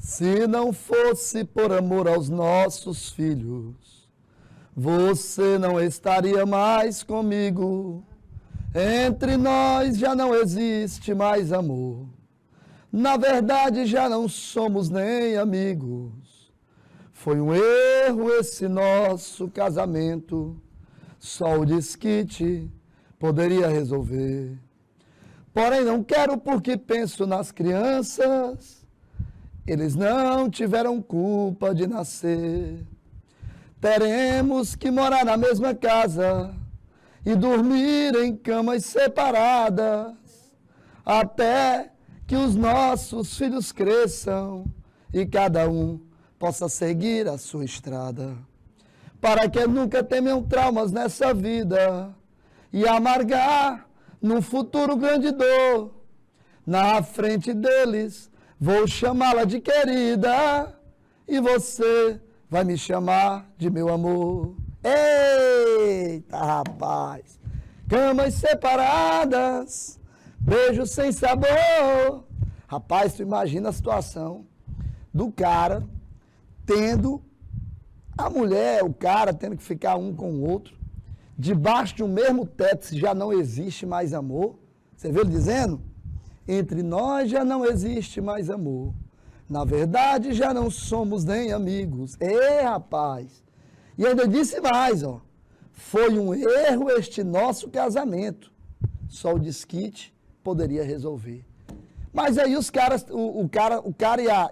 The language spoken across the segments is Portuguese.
Se não fosse por amor aos nossos filhos, você não estaria mais comigo. Entre nós já não existe mais amor. Na verdade já não somos nem amigos. Foi um erro esse nosso casamento. Só o desquite poderia resolver. Porém não quero porque penso nas crianças. Eles não tiveram culpa de nascer. Teremos que morar na mesma casa e dormir em camas separadas, até que os nossos filhos cresçam e cada um possa seguir a sua estrada, para que nunca tenham traumas nessa vida e amargar num futuro grande dor. Na frente deles vou chamá-la de querida e você vai me chamar de meu amor. Eita, rapaz! Camas separadas, beijos sem sabor. Rapaz, tu imagina a situação do cara tendo a mulher, o cara tendo que ficar um com o outro, debaixo de um mesmo teto, se já não existe mais amor. Você viu ele dizendo? Entre nós já não existe mais amor. Na verdade, já não somos nem amigos. Ei, rapaz! E ainda disse mais, ó. Foi um erro este nosso casamento. Só o desquite poderia resolver. Mas aí os caras, o cara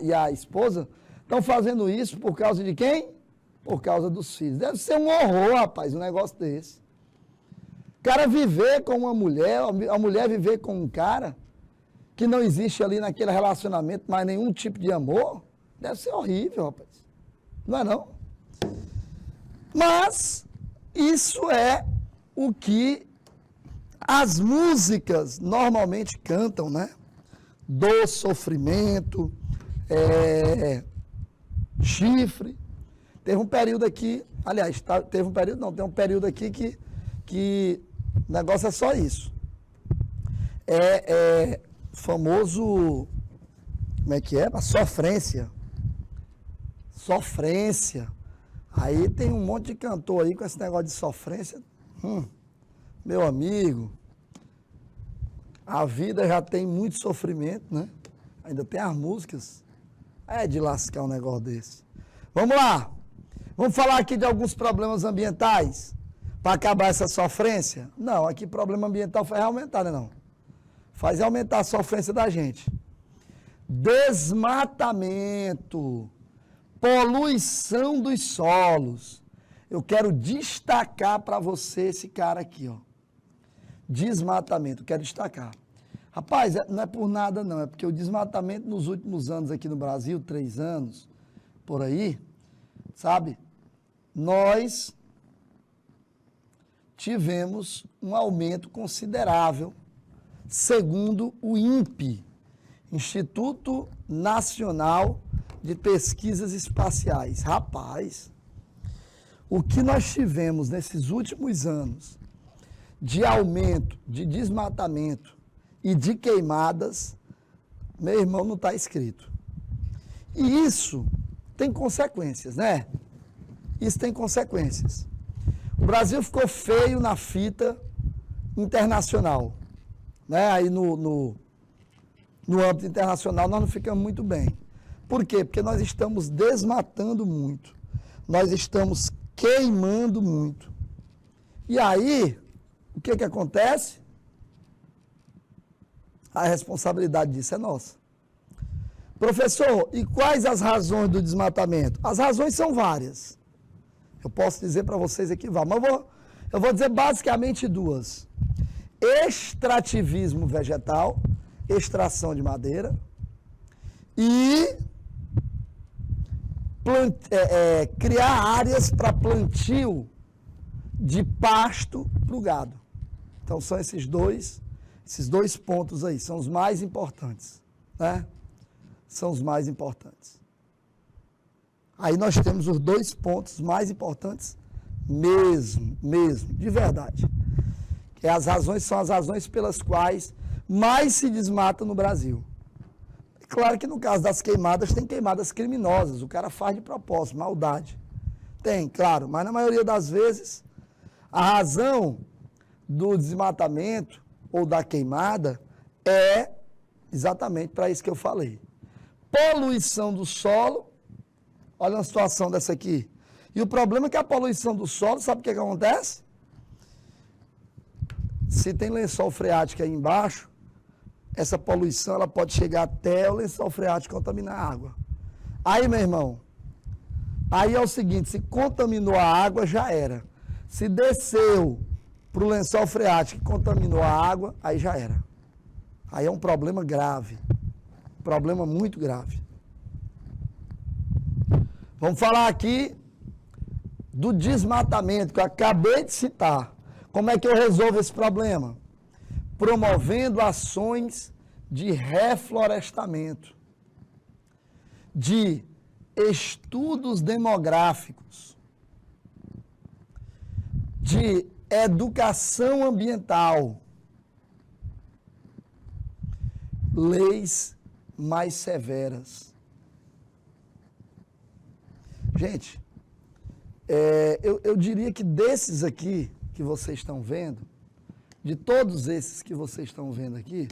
e a esposa estão fazendo isso por causa de quem? Por causa dos filhos. Deve ser um horror, rapaz, um negócio desse. O cara viver com uma mulher, a mulher viver com um cara que não existe ali naquele relacionamento mais nenhum tipo de amor, deve ser horrível, rapaz. Não é não? Mas isso é o que as músicas normalmente cantam, né? Dor, sofrimento, chifre. Teve um período aqui, aliás, teve um período não, tem um período aqui que o negócio é só isso. Famoso, como é que é? A sofrência. Sofrência. Aí tem um monte de cantor aí com esse negócio de sofrência. Meu amigo, a vida já tem muito sofrimento, né? Ainda tem as músicas. É de lascar um negócio desse. Vamos lá. Vamos falar aqui de alguns problemas ambientais para acabar essa sofrência? Não, aqui problema ambiental faz aumentar, né não? Faz aumentar a sofrência da gente. Desmatamento, poluição dos solos. Eu quero destacar para você esse cara aqui, ó. Desmatamento, quero destacar. Rapaz, não é por nada não, é porque o desmatamento nos últimos anos aqui no Brasil, 3 anos, por aí, sabe? Nós tivemos um aumento considerável, segundo o INPE, Instituto Nacional de Pesquisas Espaciais. Rapaz, o que nós tivemos nesses últimos anos de aumento, de desmatamento e de queimadas, meu irmão, não está escrito. E isso tem consequências, né? Isso tem consequências. O Brasil ficou feio na fita internacional. Né? Aí no âmbito internacional nós não ficamos muito bem. Por quê? Porque nós estamos desmatando muito. Nós estamos queimando muito. E aí, o que acontece? A responsabilidade disso é nossa. Professor, e quais as razões do desmatamento? As razões são várias. Eu posso dizer para vocês aqui, mas eu vou dizer basicamente 2. Extrativismo vegetal, extração de madeira, e criar áreas para plantio de pasto para o gado. Então são esses dois pontos aí, são os mais importantes, né? São os mais importantes. Aí nós temos os 2 pontos mais importantes mesmo, de verdade. São as razões pelas quais mais se desmata no Brasil. Claro que no caso das queimadas, tem queimadas criminosas, o cara faz de propósito, maldade. Tem, claro, mas na maioria das vezes, a razão do desmatamento ou da queimada é exatamente para isso que eu falei. Poluição do solo, olha uma situação dessa aqui. E o problema é que a poluição do solo, sabe o que acontece? Se tem lençol freático aí embaixo, essa poluição ela pode chegar até o lençol freático e contaminar a água. Aí, meu irmão, aí é o seguinte, se contaminou a água, já era. Se desceu para o lençol freático e contaminou a água, aí já era. Aí é um problema grave. Problema muito grave. Vamos falar aqui do desmatamento, que eu acabei de citar. Como é que eu resolvo esse problema? Promovendo ações de reflorestamento, de estudos demográficos, de educação ambiental, leis mais severas. Gente, eu diria que desses aqui que vocês estão vendo, de todos esses que vocês estão vendo aqui,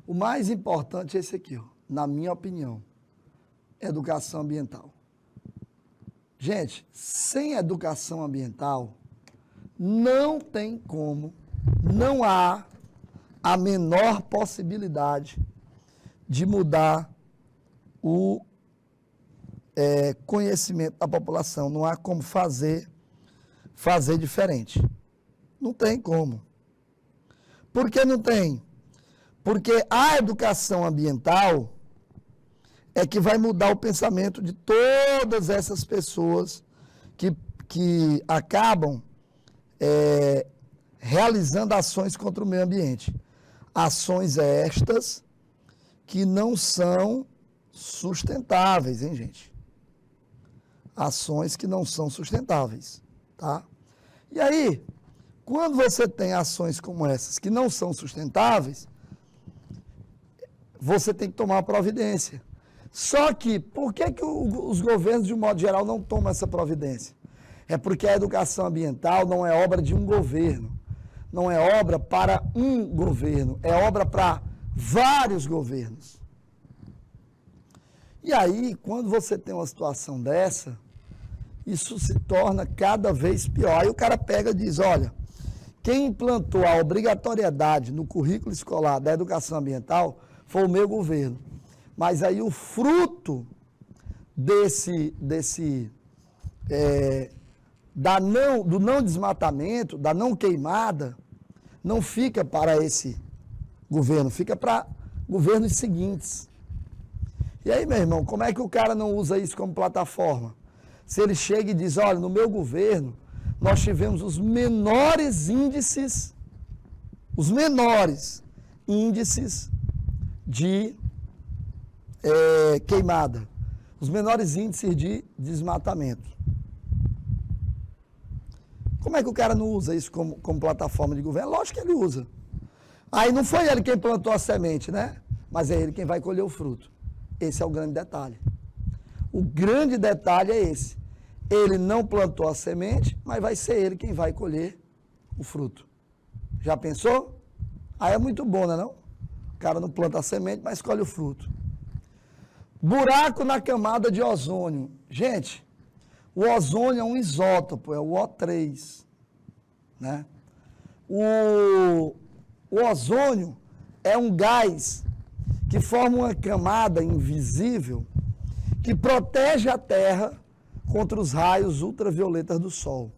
o mais importante é esse aqui, ó, na minha opinião, educação ambiental. Gente, sem educação ambiental, não tem como, não há a menor possibilidade de mudar o conhecimento da população. Não há como fazer diferente. Não tem como. Por que não tem? Porque a educação ambiental é que vai mudar o pensamento de todas essas pessoas que acabam realizando ações contra o meio ambiente. Ações estas que não são sustentáveis, hein, gente? Ações que não são sustentáveis, tá? E aí, quando você tem ações como essas que não são sustentáveis, você tem que tomar uma providência. Só que, por que os governos, de um modo geral, não tomam essa providência? É porque a educação ambiental não é obra de um governo. Não é obra para um governo, é obra para vários governos. E aí, quando você tem uma situação dessa, isso se torna cada vez pior. Aí o cara pega e diz, olha, quem implantou a obrigatoriedade no currículo escolar da educação ambiental foi o meu governo. Mas aí o fruto do não desmatamento, da não queimada, não fica para esse governo, fica para governos seguintes. E aí, meu irmão, como é que o cara não usa isso como plataforma? Se ele chega e diz, olha, no meu governo, nós tivemos os menores índices de queimada, os menores índices de desmatamento. Como é que o cara não usa isso como plataforma de governo? Lógico que ele usa. Aí não foi ele quem plantou a semente, né? Mas é ele quem vai colher o fruto. Esse é o grande detalhe. O grande detalhe é esse. Ele não plantou a semente, mas vai ser ele quem vai colher o fruto. Já pensou? Aí é muito bom, né não? O cara não planta a semente, mas colhe o fruto. Buraco na camada de ozônio. Gente, o ozônio é um isótopo, é o O3. Né? O ozônio é um gás que forma uma camada invisível que protege a Terra contra os raios ultravioletas do Sol.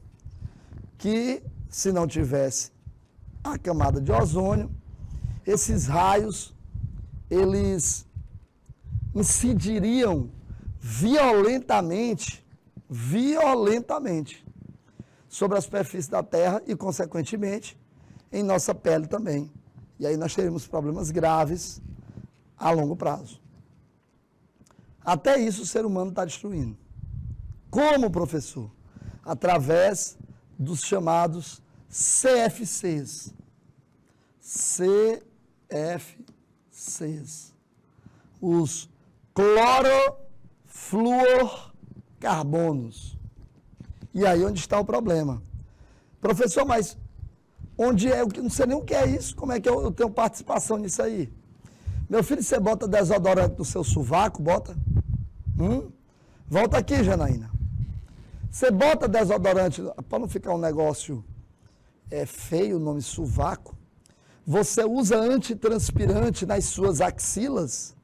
Que, se não tivesse a camada de ozônio, esses raios, eles incidiriam violentamente sobre a superfície da Terra e, consequentemente, em nossa pele também. E aí nós teremos problemas graves a longo prazo. Até isso o ser humano está destruindo. Como, professor? Através dos chamados CFCs. CFCs. os clorofluorcarbonos. E aí onde está o problema? Professor, mas onde é? Eu não sei nem o que é isso, como é que eu tenho participação nisso aí? Meu filho, você bota desodorante no seu sovaco, bota? Volta aqui, Janaína. Você bota desodorante, para não ficar um negócio feio o nome sovaco, você usa antitranspirante nas suas axilas?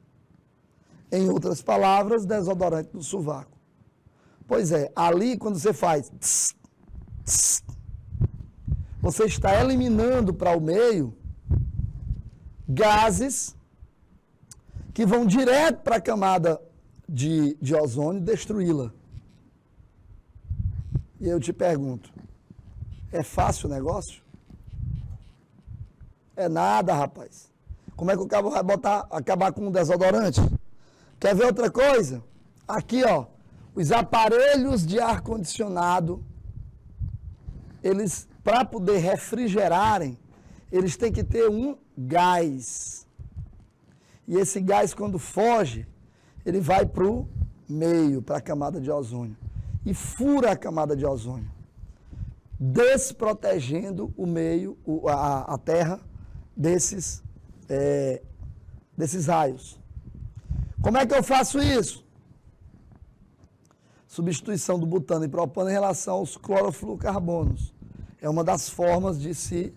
Em outras palavras, desodorante no sovaco. Pois é, ali quando você faz tss, tss, você está eliminando para o meio gases que vão direto para a camada de ozônio destruí-la. E eu te pergunto, é fácil o negócio? É nada, rapaz. Como é que o cabo vai acabar com um desodorante? Quer ver outra coisa? Aqui, ó, os aparelhos de ar-condicionado, eles, para poder refrigerarem, eles têm que ter um gás. E esse gás, quando foge, ele vai para o meio, para a camada de ozônio. E fura a camada de ozônio, desprotegendo o meio, a Terra, desses raios. Como é que eu faço isso? Substituição do butano e propano em relação aos clorofluorcarbonos. É uma das formas de se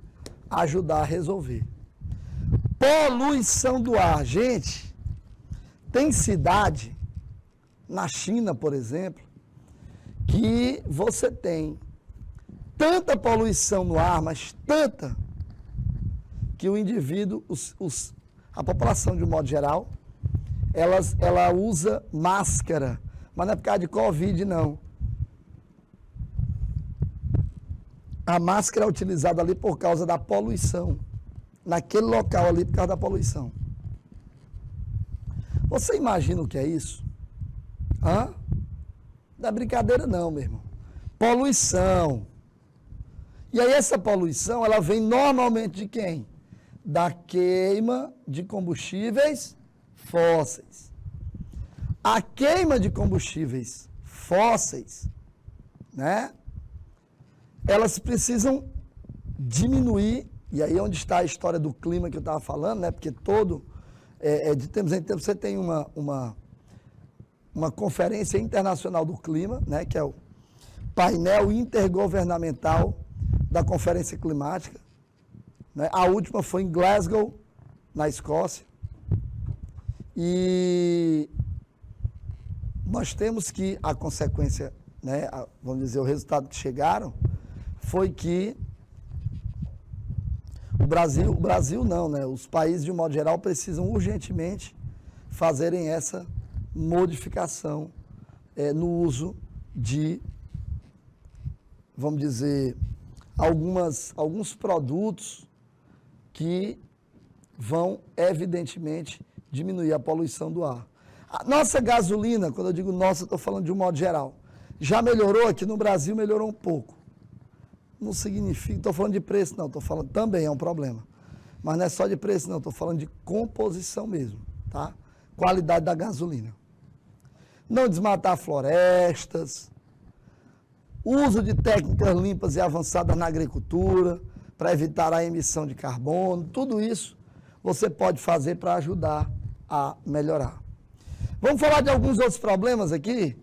ajudar a resolver. Poluição do ar. Gente, tem cidade, na China, por exemplo, que você tem tanta poluição no ar, mas tanta, que o indivíduo, a população de um modo geral, ela usa máscara, mas não é por causa de Covid, não. A máscara é utilizada ali por causa da poluição, naquele local ali por causa da poluição. Você imagina o que é isso? Hã? Não é brincadeira não, meu irmão. Poluição. E aí essa poluição, ela vem normalmente de quem? Da queima de combustíveis fósseis. A queima de combustíveis fósseis, né? Elas precisam diminuir, e aí é onde está a história do clima que eu estava falando, né? Porque de tempos em tempos você tem uma conferência internacional do clima, né? Que é o painel intergovernamental da Conferência Climática, né? A última foi em Glasgow, na Escócia. E nós temos que a consequência, né, vamos dizer, o resultado que chegaram foi que o Brasil não, né? Os países, de um modo geral, precisam urgentemente fazerem essa modificação no uso de, vamos dizer, alguns produtos que vão, evidentemente, diminuir a poluição do ar. A nossa gasolina, quando eu digo nossa, estou falando de um modo geral, já melhorou aqui no Brasil, melhorou um pouco. Não significa, estou falando de preço não, estou falando, também é um problema. Mas não é só de preço não, estou falando de composição mesmo, tá? Qualidade da gasolina. Não desmatar florestas, uso de técnicas limpas e avançadas na agricultura, para evitar a emissão de carbono, tudo isso você pode fazer para ajudar a melhorar. Vamos falar de alguns outros problemas aqui?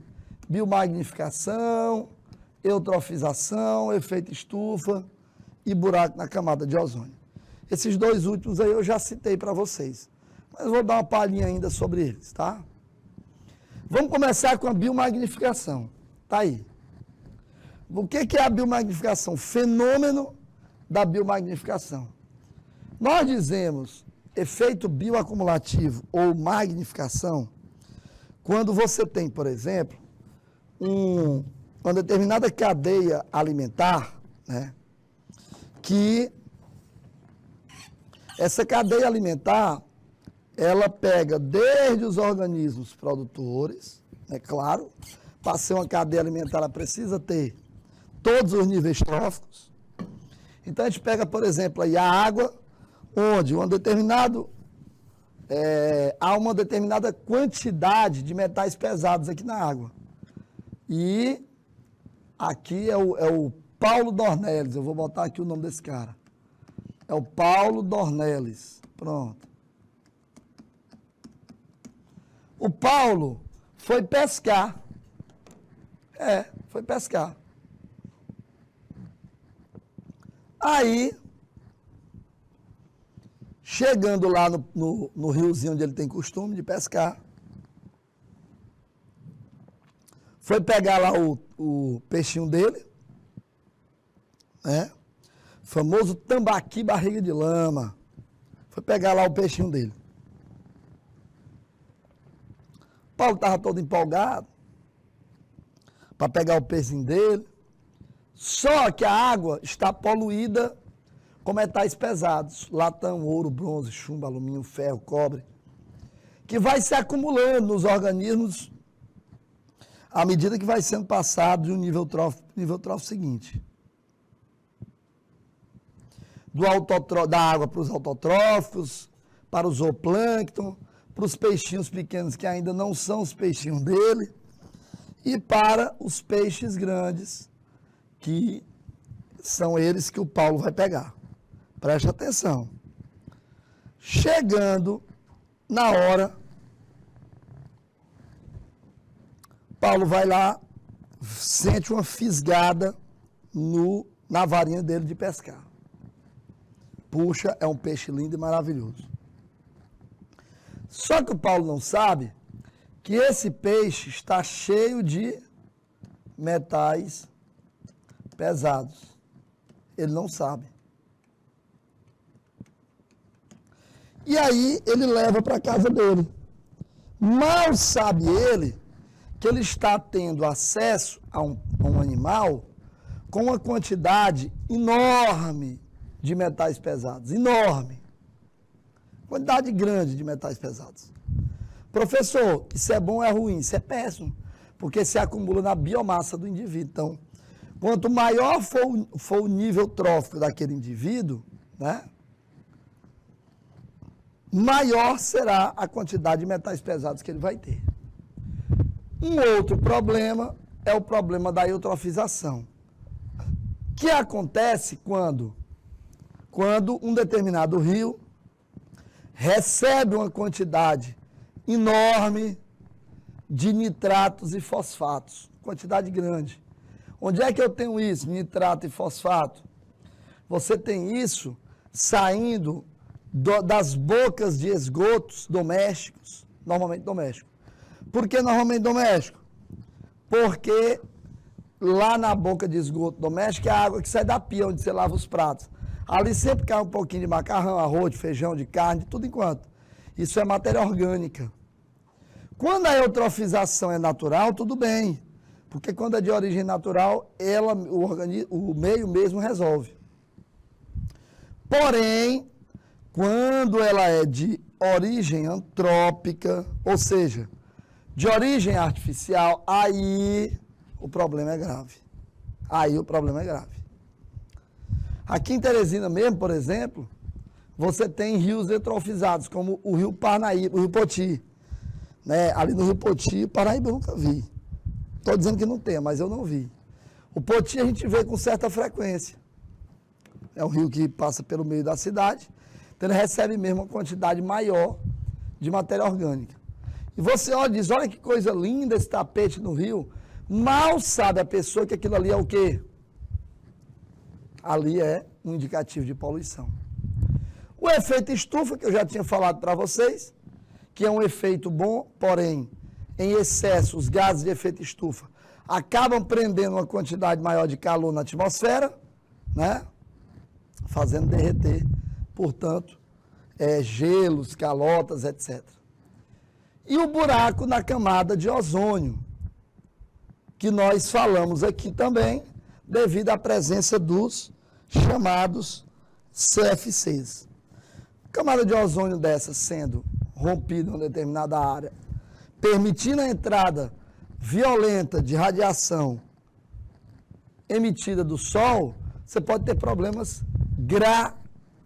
Biomagnificação, eutrofização, efeito estufa e buraco na camada de ozônio. Esses dois últimos aí eu já citei para vocês, mas vou dar uma palhinha ainda sobre eles, tá? Vamos começar com a biomagnificação. Tá aí. O que é a biomagnificação? Fenômeno da biomagnificação. Nós dizemos efeito bioacumulativo ou magnificação quando você tem, por exemplo, uma determinada cadeia alimentar, né, que essa cadeia alimentar, ela pega desde os organismos produtores, é claro, para ser uma cadeia alimentar, ela precisa ter todos os níveis tróficos. Então, a gente pega, por exemplo, aí a água, onde um determinado há uma determinada quantidade de metais pesados aqui na água. E aqui é o Paulo Dornelles, eu vou botar aqui o nome desse cara. É o Paulo Dornelles. Pronto. O Paulo foi pescar. Foi pescar. Aí, chegando lá no riozinho onde ele tem costume de pescar, foi pegar lá o peixinho dele, né? Famoso tambaqui barriga de lama. Foi pegar lá o peixinho dele. Paulo estava todo empolgado para pegar o peixinho dele. Só que a água está poluída com metais pesados. Latão, ouro, bronze, chumbo, alumínio, ferro, cobre. Que vai se acumulando nos organismos à medida que vai sendo passado de um nível trófico seguinte. Da água para os autotróficos, para o zooplâncton, para os peixinhos pequenos que ainda não são os peixinhos dele, e para os peixes grandes, que são eles que o Paulo vai pegar. Preste atenção. Chegando na hora, Paulo vai lá, sente uma fisgada na varinha dele de pescar. Puxa, é um peixe lindo e maravilhoso. Só que o Paulo não sabe que esse peixe está cheio de metais pesados. Ele não sabe. E aí ele leva para a casa dele. Mal sabe ele que ele está tendo acesso a um animal com uma quantidade enorme de metais pesados. Enorme. Quantidade grande de metais pesados. Professor, isso é bom ou é ruim? Isso é péssimo, porque se acumula na biomassa do indivíduo. Então, quanto maior for o nível trófico daquele indivíduo, né, maior será a quantidade de metais pesados que ele vai ter. Um outro problema é o problema da eutrofização, que acontece quando um determinado rio recebe uma quantidade enorme de nitratos e fosfatos, quantidade grande. Onde é que eu tenho isso, nitrato e fosfato? Você tem isso saindo das bocas de esgotos domésticos, normalmente domésticos. Por que normalmente doméstico? Porque lá na boca de esgoto doméstico é a água que sai da pia, onde você lava os pratos. Ali sempre cai um pouquinho de macarrão, arroz, de feijão, de carne, de tudo enquanto. Isso é matéria orgânica. Quando a eutrofização é natural, tudo bem. Porque quando é de origem natural, o meio mesmo resolve. Porém, quando ela é de origem antrópica, ou seja, de origem artificial, aí o problema é grave. Aí o problema é grave. Aqui em Teresina mesmo, por exemplo, você tem rios eutrofizados, como o rio Parnaíba, o rio Poti. Né? Ali no rio Poti, Paraíba eu nunca vi. Estou dizendo que não tem, mas eu não vi. O Poti a gente vê com certa frequência. É um rio que passa pelo meio da cidade, então ele recebe mesmo uma quantidade maior de matéria orgânica. E você diz, olha que coisa linda esse tapete no rio. Mal sabe a pessoa que aquilo ali é o quê? Ali é um indicativo de poluição. O efeito estufa, que eu já tinha falado para vocês, que é um efeito bom, porém, em excesso, os gases de efeito estufa acabam prendendo uma quantidade maior de calor na atmosfera, né? Fazendo derreter, portanto, gelos, calotas, etc. E o buraco na camada de ozônio, que nós falamos aqui também, devido à presença dos chamados CFCs. Camada de ozônio dessa sendo rompida em uma determinada área, permitindo a entrada violenta de radiação emitida do Sol, você pode ter problemas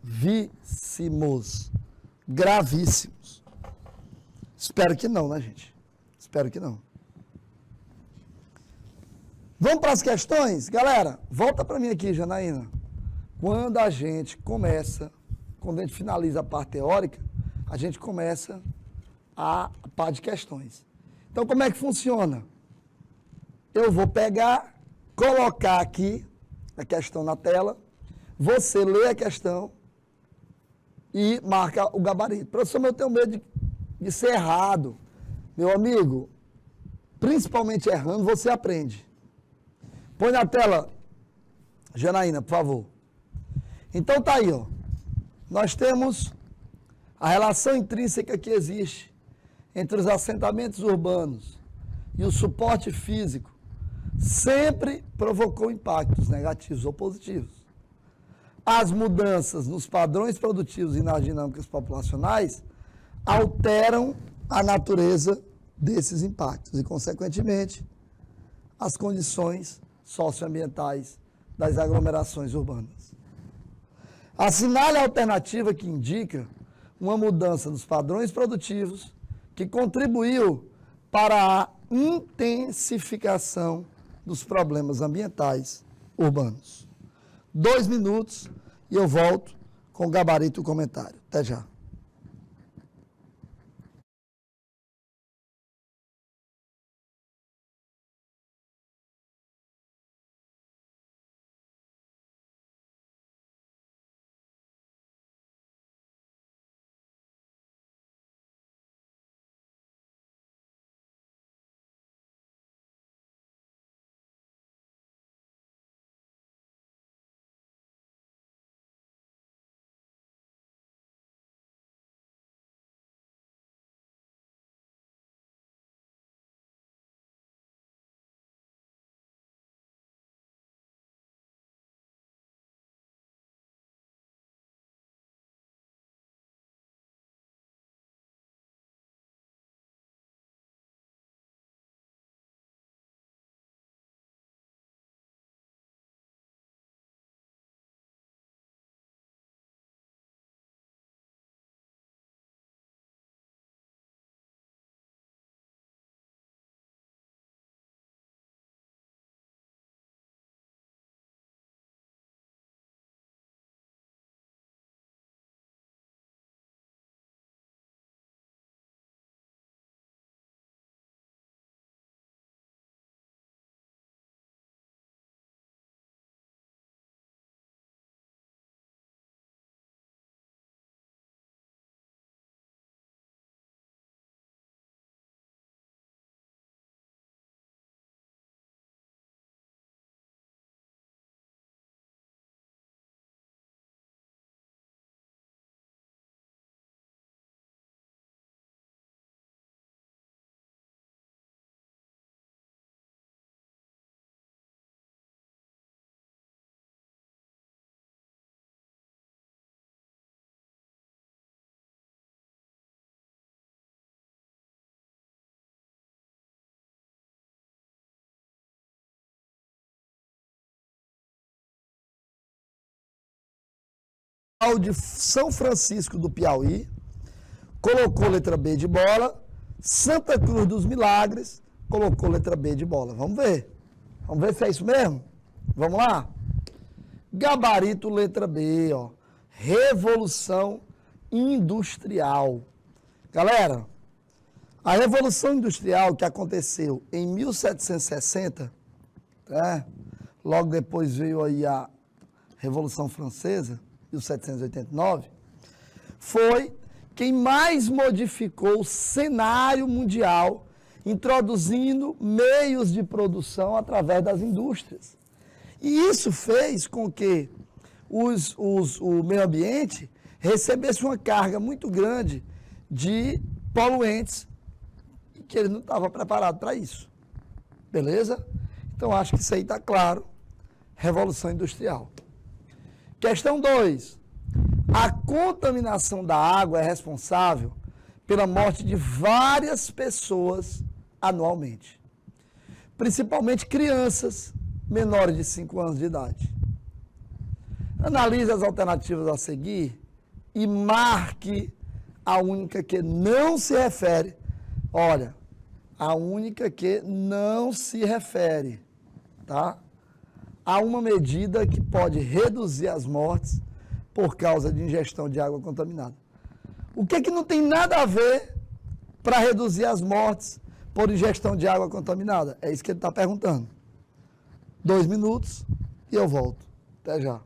gravíssimos. Gravíssimos. Espero que não, né, gente? Espero que não. Vamos para as questões? Galera, volta para mim aqui, Janaína. Quando a gente finaliza a parte teórica, a gente começa a parte de questões. Então, como é que funciona? Eu vou pegar, colocar aqui a questão na tela, você lê a questão e marca o gabarito. Professor, eu tenho medo de ser errado. Meu amigo, principalmente errando, você aprende. Põe na tela, Janaína, por favor. Então tá aí, ó. Nós temos a relação intrínseca que existe entre os assentamentos urbanos e o suporte físico sempre provocou impactos negativos ou positivos. As mudanças nos padrões produtivos e nas dinâmicas populacionais alteram a natureza desses impactos e, consequentemente, as condições socioambientais das aglomerações urbanas. Assinale a alternativa que indica uma mudança nos padrões produtivos que contribuiu para a intensificação dos problemas ambientais urbanos. 2 minutos e eu volto com o gabarito e o comentário. Até já. De São Francisco do Piauí, colocou letra B de bola. Santa Cruz dos Milagres, colocou letra B de bola. Vamos ver se é isso mesmo? Vamos lá? Gabarito letra B, ó. Revolução Industrial. Galera, a Revolução Industrial que aconteceu em 1760, né? Logo depois veio aí a Revolução Francesa, 1789, foi quem mais modificou o cenário mundial, introduzindo meios de produção através das indústrias. E isso fez com que o meio ambiente recebesse uma carga muito grande de poluentes, e que ele não estava preparado para isso. Beleza? Então, acho que isso aí está claro. Revolução Industrial. Questão 2. A contaminação da água é responsável pela morte de várias pessoas anualmente, principalmente crianças menores de 5 anos de idade. Analise as alternativas a seguir e marque a única que não se refere Olha, a única que não se refere, tá? A uma medida que pode reduzir as mortes por causa de ingestão de água contaminada. O que não tem nada a ver para reduzir as mortes por ingestão de água contaminada? É isso que ele está perguntando. 2 minutos e eu volto. Até já.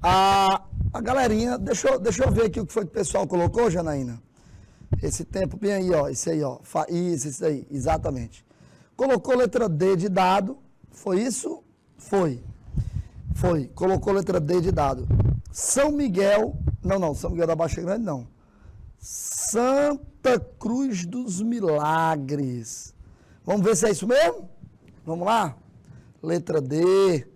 A galerinha, deixa eu ver aqui o que foi que o pessoal colocou, Janaína. Esse tempo bem aí, ó. Esse aí, ó. Isso aí, exatamente. Colocou letra D de dado. Foi isso? Foi. Foi. Colocou letra D de dado. São Miguel. Não, São Miguel da Baixa Grande, não. Santa Cruz dos Milagres. Vamos ver se é isso mesmo? Vamos lá? Letra D.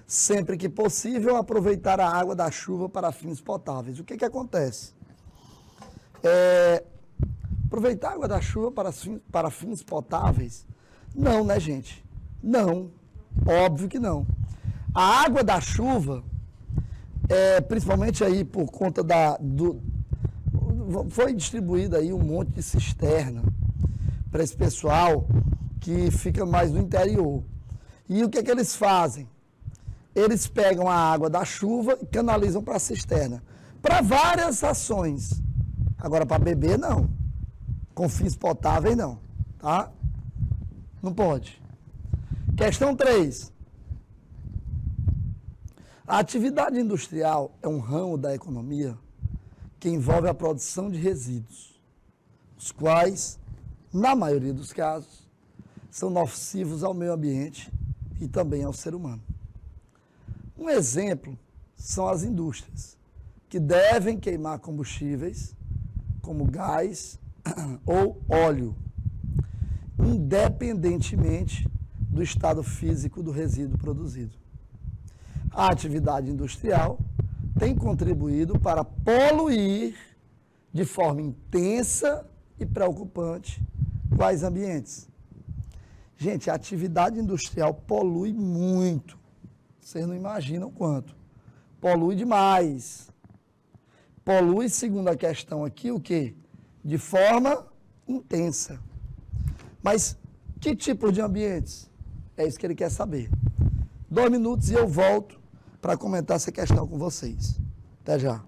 Sempre que possível, aproveitar a água da chuva para fins potáveis. O que acontece? Aproveitar a água da chuva para fins potáveis? Não, né, gente? Não. Óbvio que não. A água da chuva, principalmente aí por conta foi distribuída aí um monte de cisterna para esse pessoal que fica mais no interior. E o que eles fazem? Eles pegam a água da chuva e canalizam para a cisterna. Para várias ações. Agora, para beber, não. Com fins potáveis, não. Tá? Não pode. Questão 3. A atividade industrial é um ramo da economia que envolve a produção de resíduos, os quais, na maioria dos casos, são nocivos ao meio ambiente e também ao ser humano. Um exemplo são as indústrias, que devem queimar combustíveis como gás ou óleo, independentemente do estado físico do resíduo produzido. A atividade industrial tem contribuído para poluir de forma intensa e preocupante quais ambientes. Gente, a atividade industrial polui muito. Vocês não imaginam quanto. Polui demais. Polui, segundo a questão aqui, o quê? De forma intensa. Mas que tipo de ambientes? É isso que ele quer saber. 2 minutos e eu volto para comentar essa questão com vocês. Até já.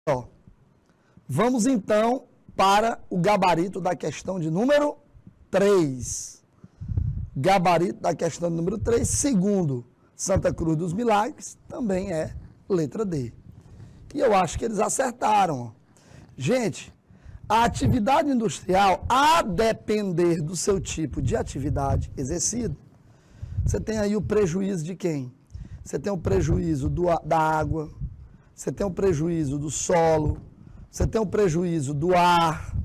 Ó, vamos então para o gabarito da questão de número 3. Gabarito da questão de número 3, segundo Santa Cruz dos Milagres, também é letra D. E eu acho que eles acertaram. Gente, a atividade industrial, a depender do seu tipo de atividade exercida, você tem aí o prejuízo de quem? Você tem o prejuízo da água, você tem o prejuízo do solo, você tem o prejuízo do ar.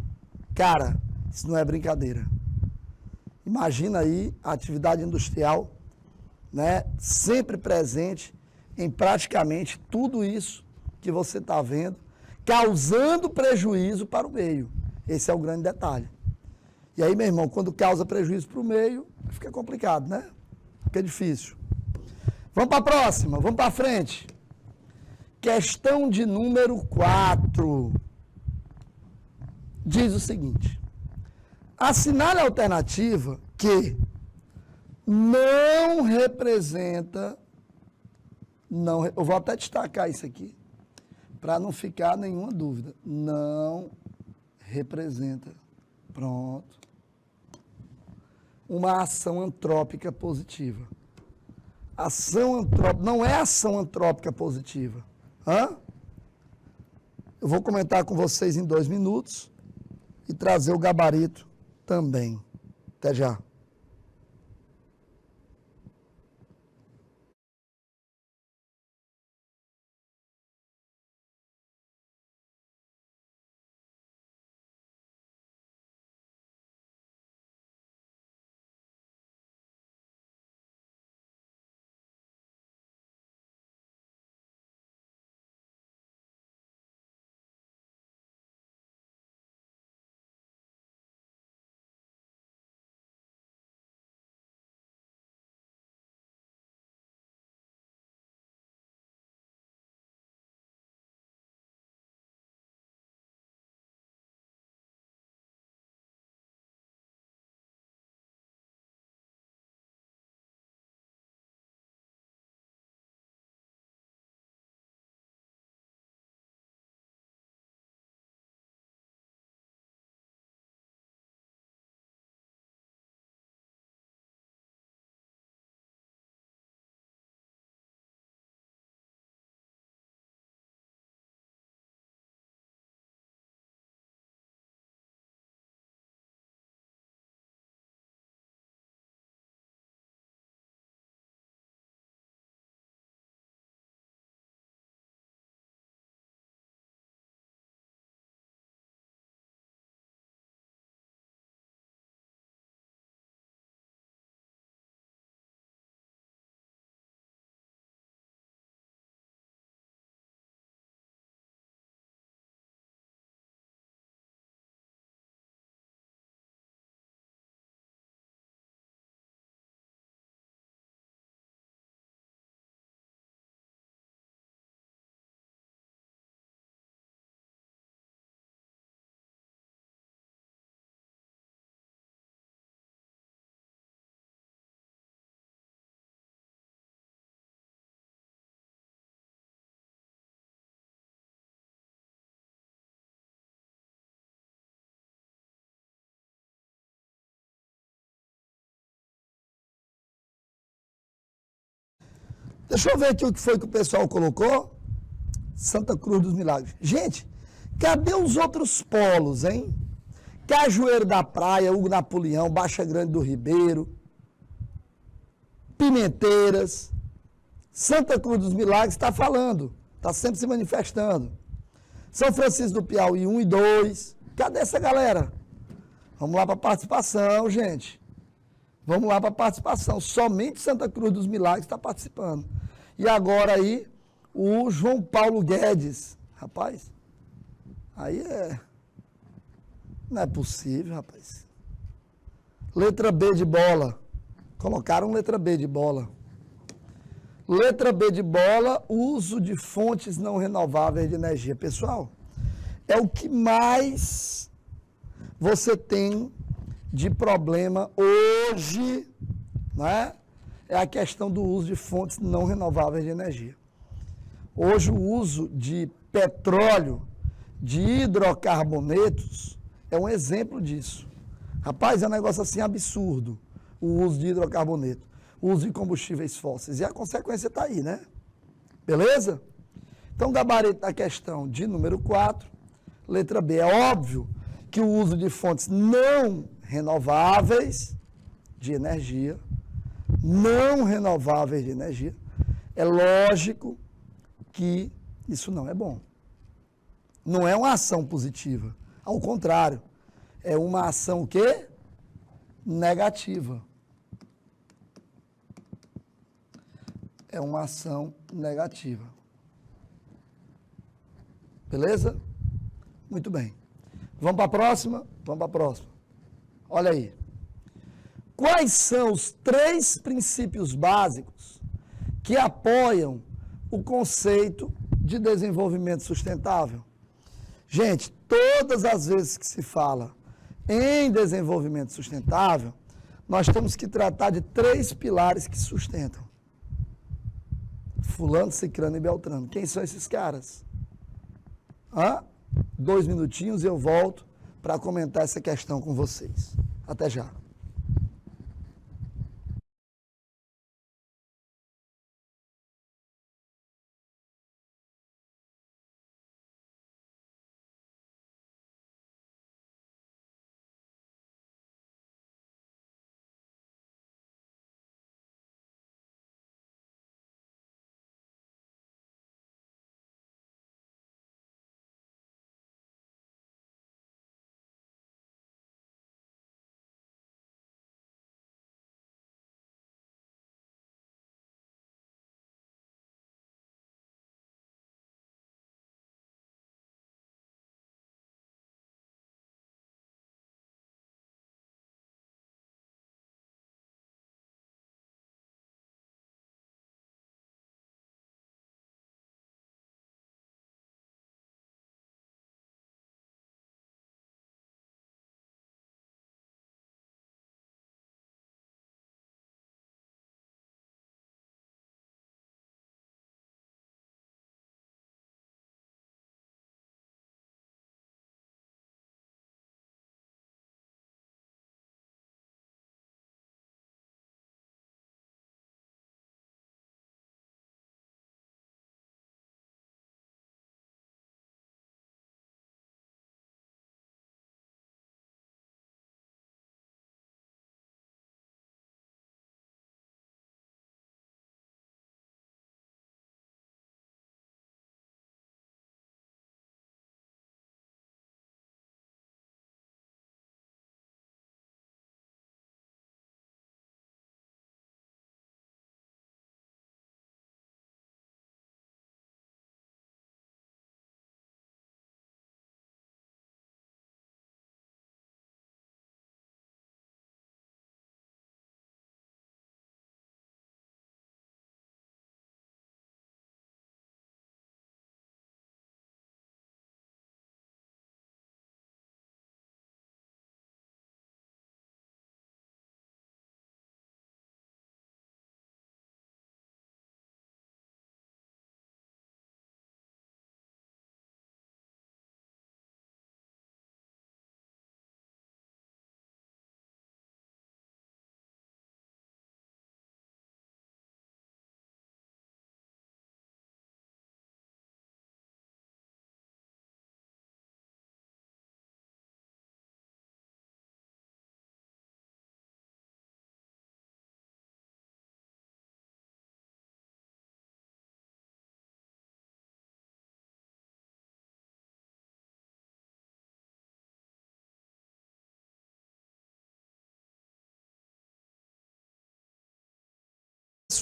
Cara, isso não é brincadeira. Imagina aí a atividade industrial, né, sempre presente em praticamente tudo isso que você está vendo, causando prejuízo para o meio. Esse é o grande detalhe. E aí, meu irmão, quando causa prejuízo para o meio, fica complicado, né? Fica difícil. Vamos para a próxima, vamos para frente. Questão de número 4. Diz o seguinte: assinale a alternativa que não representa, não, eu vou até destacar isso aqui, para não ficar nenhuma dúvida. Não representa, pronto, uma ação antrópica positiva. Ação antrópica, não é ação antrópica positiva. Hã? Eu vou comentar com vocês em 2 minutos e trazer o gabarito também. Até já. Deixa eu ver aqui o que foi que o pessoal colocou. Santa Cruz dos Milagres. Gente, cadê os outros polos, hein? Cajueiro da Praia, Hugo Napoleão, Baixa Grande do Ribeiro, Pimenteiras, Santa Cruz dos Milagres está falando, está sempre se manifestando. São Francisco do Piauí 1 e 2. Cadê essa galera? Vamos lá para a participação, gente. Vamos lá para a participação. Somente Santa Cruz dos Milagres está participando. E agora aí, o João Paulo Guedes. Rapaz, aí é... Não é possível, rapaz. Letra B de bola. Colocaram letra B de bola. Letra B de bola, uso de fontes não renováveis de energia. Pessoal, é o que mais você tem de problema hoje, né? É a questão do uso de fontes não renováveis de energia. Hoje o uso de petróleo, de hidrocarbonetos, é um exemplo disso. Rapaz, é um negócio assim absurdo, o uso de hidrocarboneto, o uso de combustíveis fósseis. E a consequência está aí, né? Beleza? Então, gabarito da questão de número 4, letra B. É óbvio que o uso de fontes não renováveis de energia, é lógico que isso não é bom. Não é uma ação positiva. Ao contrário, é uma ação o quê? Negativa. É uma ação negativa. Beleza? Muito bem. Vamos para a próxima? Vamos para a próxima. Olha aí. Quais são os 3 princípios básicos que apoiam o conceito de desenvolvimento sustentável? Gente, todas as vezes que se fala em desenvolvimento sustentável, nós temos que tratar de 3 pilares que sustentam. Fulano, Cicrano e Beltrano. Quem são esses caras? 2 minutinhos e eu volto para comentar essa questão com vocês. Até já.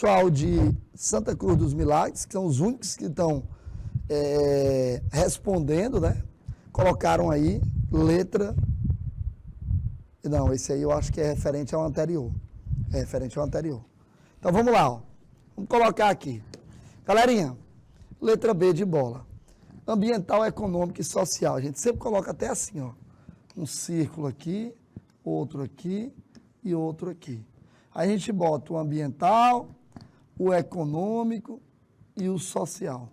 pessoal de Santa Cruz dos Milagres, que são os únicos que estão respondendo, né? Colocaram aí letra. Não, esse aí eu acho que é referente ao anterior. É referente ao anterior. Então vamos lá, ó. Vamos colocar aqui. Galerinha, letra B de bola. Ambiental, econômico e social. A gente sempre coloca até assim, ó. Um círculo aqui, outro aqui e outro aqui. Aí a gente bota o ambiental, o econômico e o social.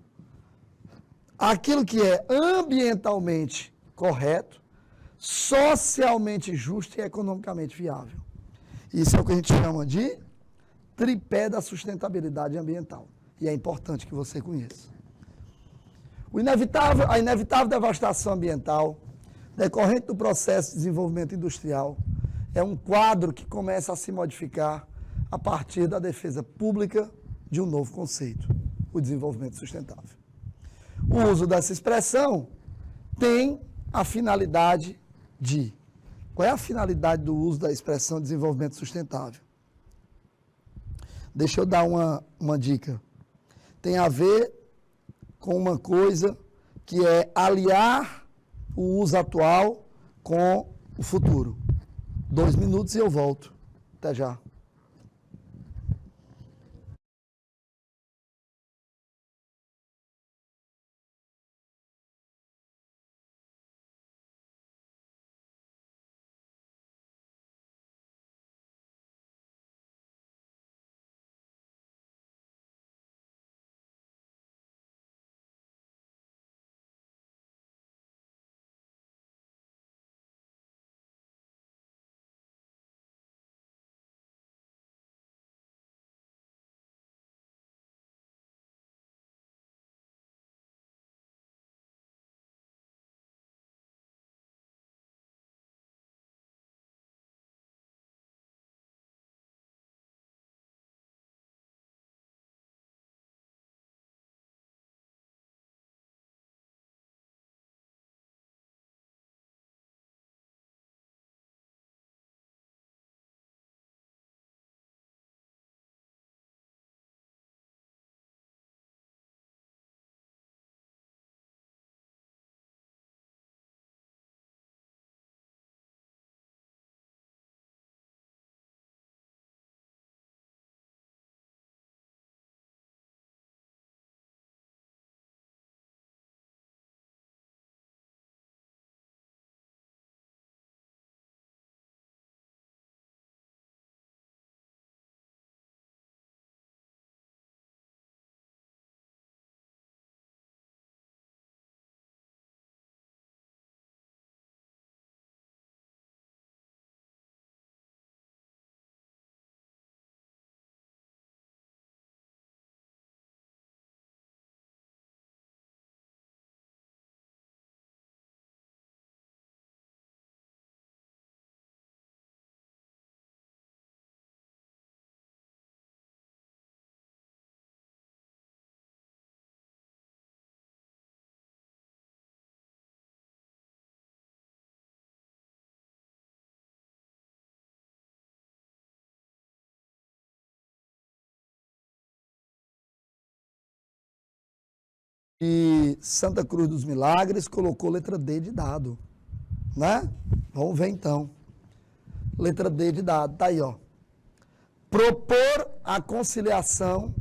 Aquilo que é ambientalmente correto, socialmente justo e economicamente viável. Isso é o que a gente chama de tripé da sustentabilidade ambiental. E é importante que você conheça. A inevitável devastação ambiental, decorrente do processo de desenvolvimento industrial, é um quadro que começa a se modificar a partir da defesa pública de um novo conceito, o desenvolvimento sustentável. O uso dessa expressão tem a finalidade de... Qual é a finalidade do uso da expressão desenvolvimento sustentável? Deixa eu dar uma dica. Tem a ver com uma coisa que é aliar o uso atual com o futuro. 2 minutos e eu volto. Até já. E Santa Cruz dos Milagres colocou letra D de dado, né? Vamos ver então. Letra D de dado, tá aí, ó. Propor a conciliação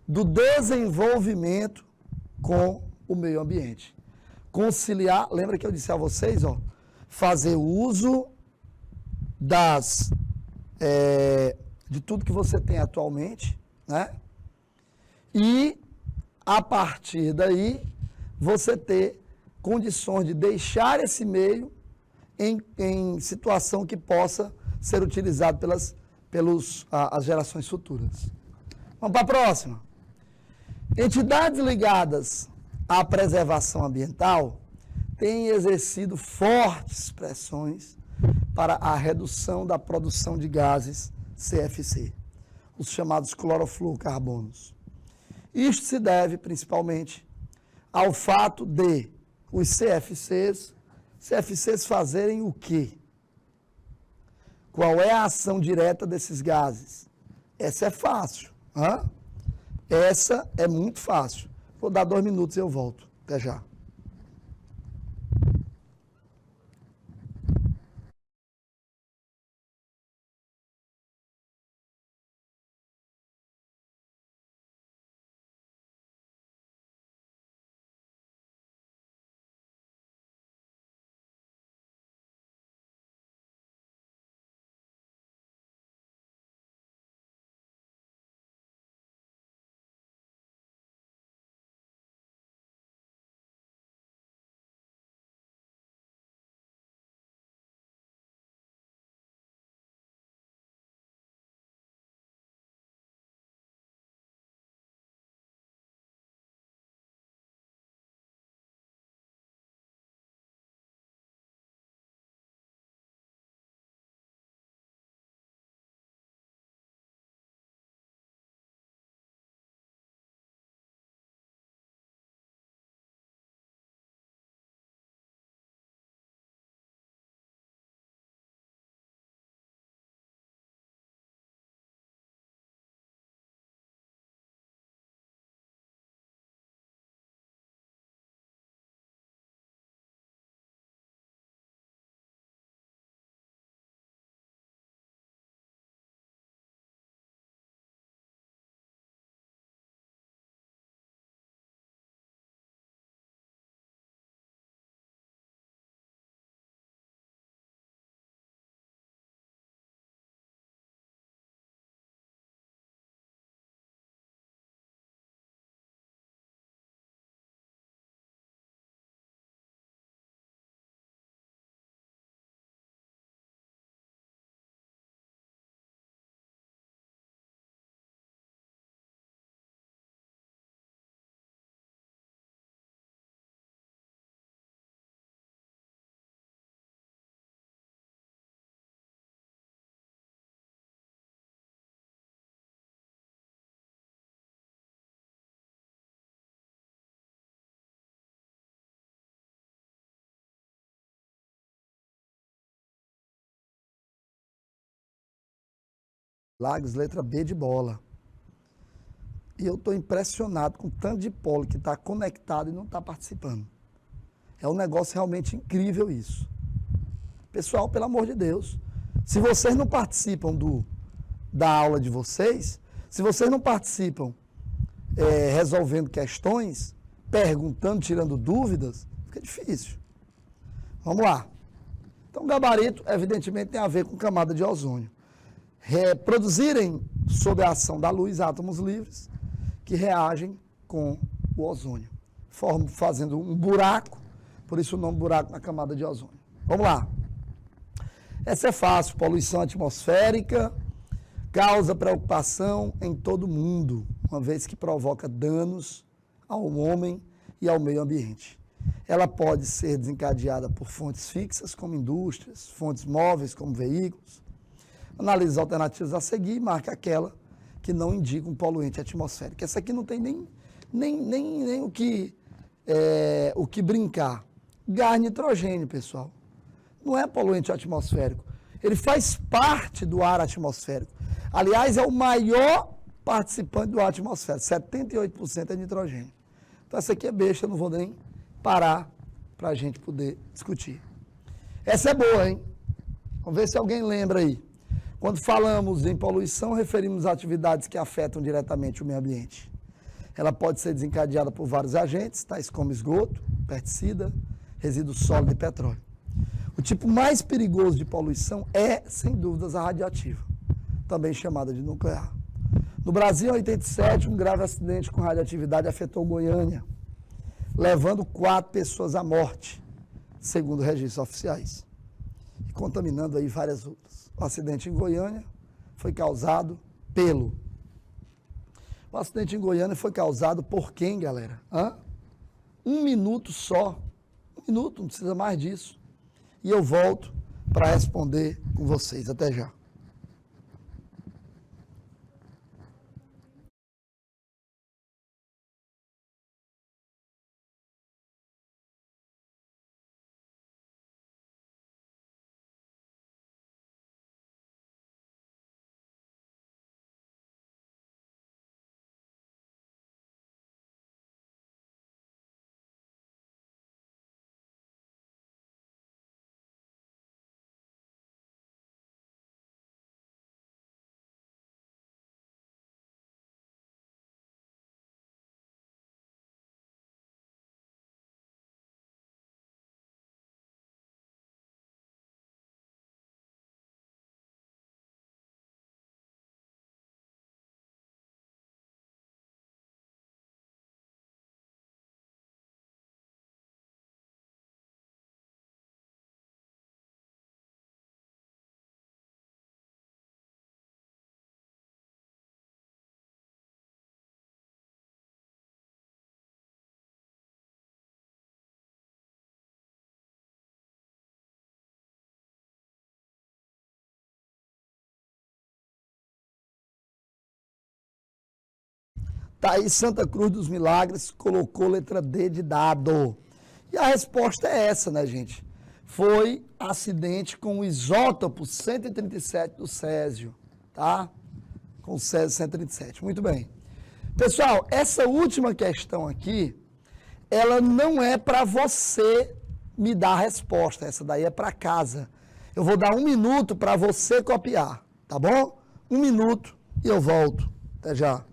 do desenvolvimento com o meio ambiente. Conciliar, lembra que eu disse a vocês, ó, fazer uso de tudo que você tem atualmente, né? E a partir daí, você ter condições de deixar esse meio em situação que possa ser utilizado pelas as gerações futuras. Vamos para a próxima. Entidades ligadas à preservação ambiental têm exercido fortes pressões para a redução da produção de gases CFC, os chamados clorofluorocarbonos. Isto se deve, principalmente, ao fato de os CFCs fazerem o quê? Qual é a ação direta desses gases? Essa é fácil, Hã? Essa é muito fácil. Vou dar 2 minutos e eu volto. Até já. Lagos, letra B de bola. E eu estou impressionado com o tanto de polo que está conectado e não está participando. É um negócio realmente incrível isso. Pessoal, pelo amor de Deus, se vocês não participam da aula de vocês, se vocês não participam resolvendo questões, perguntando, tirando dúvidas, fica difícil. Vamos lá. Então, gabarito, evidentemente, tem a ver com camada de ozônio. Produzirem, sob a ação da luz, átomos livres que reagem com o ozônio, fazendo um buraco, por isso o nome buraco na camada de ozônio. Vamos lá. Essa é fácil, poluição atmosférica causa preocupação em todo mundo, uma vez que provoca danos ao homem e ao meio ambiente. Ela pode ser desencadeada por fontes fixas, como indústrias, fontes móveis, como veículos. Analise as alternativas a seguir e marque aquela que não indica um poluente atmosférico. Essa aqui não tem nem o que brincar. Gás nitrogênio, pessoal. Não é poluente atmosférico. Ele faz parte do ar atmosférico. Aliás, é o maior participante do ar atmosférico. 78% é nitrogênio. Então, essa aqui é besta, eu não vou nem parar para a gente poder discutir. Essa é boa, hein? Vamos ver se alguém lembra aí. Quando falamos em poluição, referimos a atividades que afetam diretamente o meio ambiente. Ela pode ser desencadeada por vários agentes, tais como esgoto, pesticida, resíduo sólido e petróleo. O tipo mais perigoso de poluição é, sem dúvidas, a radioativa, também chamada de nuclear. No Brasil, em 87, um grave acidente com radioatividade afetou Goiânia, levando 4 pessoas à morte, segundo registros oficiais, e contaminando aí várias outras. O acidente em Goiânia foi causado O acidente em Goiânia foi causado por quem, galera? 1 minuto só. 1 minuto, não precisa mais disso. E eu volto para responder com vocês. Até já. Tá aí, Santa Cruz dos Milagres colocou letra D de dado. E a resposta é essa, né, gente? Foi acidente com o isótopo 137 do Césio, tá? Com o Césio 137. Muito bem. Pessoal, essa última questão aqui, ela não é para você me dar a resposta. Essa daí é para casa. Eu vou dar 1 minuto para você copiar, tá bom? 1 minuto e eu volto. Até já.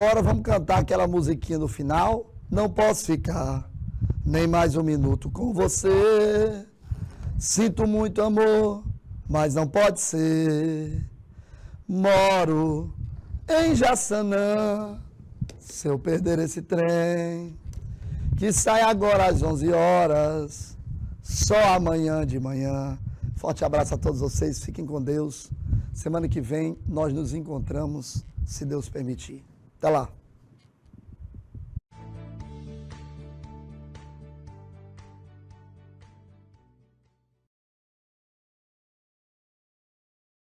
Agora vamos cantar aquela musiquinha no final. Não posso ficar nem mais 1 minuto com você. Sinto muito amor, mas não pode ser. Moro em Jaçanã. Se eu perder esse trem, que sai agora às 11 horas, só amanhã de manhã. Forte abraço a todos vocês, fiquem com Deus. Semana que vem nós nos encontramos, se Deus permitir. Até lá.